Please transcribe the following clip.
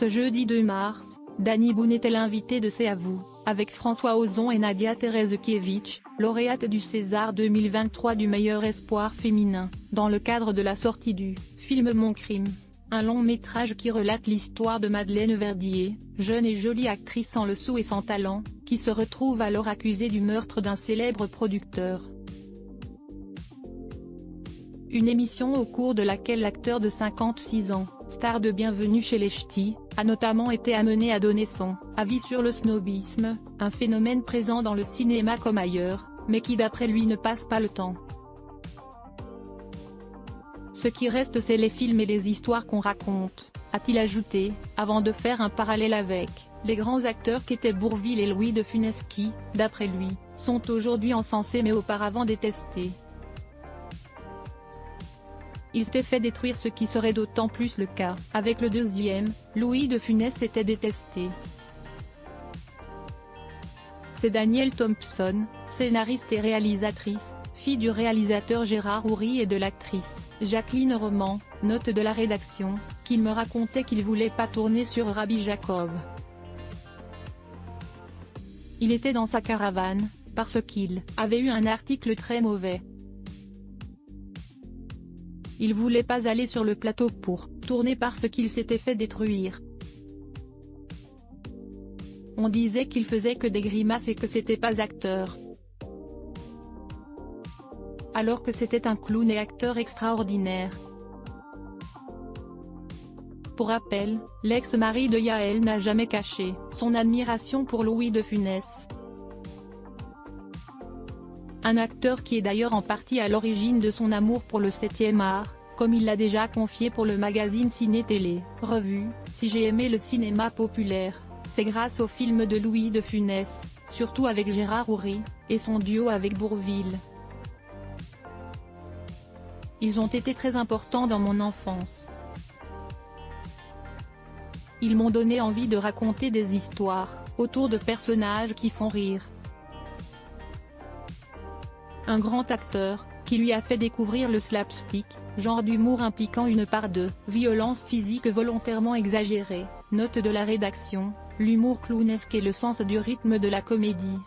Ce jeudi 2 mars, Danny Boone était l'invité de C'est à vous, avec François Ozon et Nadia Terezkiewicz, lauréate du César 2023 du meilleur espoir féminin, dans le cadre de la sortie du film Mon crime. Un long métrage qui relate l'histoire de Madeleine Verdier, jeune et jolie actrice sans le sou et sans talent, qui se retrouve alors accusée du meurtre d'un célèbre producteur. Une émission au cours de laquelle l'acteur de 56 ans, star de Bienvenue chez les Ch'tis, a notamment été amené à donner son avis sur le snobisme, un phénomène présent dans le cinéma comme ailleurs, mais qui d'après lui ne passe pas le temps. Ce qui reste c'est les films et les histoires qu'on raconte, a-t-il ajouté, avant de faire un parallèle avec les grands acteurs qu'étaient Bourvil et Louis de Funès qui, d'après lui, sont aujourd'hui encensés mais auparavant détestés. Il s'était fait détruire, ce qui serait d'autant plus le cas avec le deuxième. Louis de Funès était détesté. C'est Danielle Thompson, scénariste et réalisatrice, fille du réalisateur Gérard Houry et de l'actrice Jacqueline Roman, note de la rédaction, qui me racontait qu'il voulait pas tourner sur Rabbi Jacob. Il était dans sa caravane, parce qu'il avait eu un article très mauvais. Il voulait pas aller sur le plateau pour tourner parce qu'il s'était fait détruire. On disait qu'il faisait que des grimaces et que c'était pas acteur. Alors que c'était un clown et acteur extraordinaire. Pour rappel, l'ex-mari de Yael n'a jamais caché son admiration pour Louis de Funès. Un acteur qui est d'ailleurs en partie à l'origine de son amour pour le 7e art, comme il l'a déjà confié pour le magazine Ciné-Télé, Revue. Si j'ai aimé le cinéma populaire, c'est grâce au film de Louis de Funès, surtout avec Gérard Houry, et son duo avec Bourvil. Ils ont été très importants dans mon enfance. Ils m'ont donné envie de raconter des histoires, autour de personnages qui font rire. Un grand acteur, qui lui a fait découvrir le slapstick, genre d'humour impliquant une part de violence physique volontairement exagérée, note de la rédaction, l'humour clownesque et le sens du rythme de la comédie.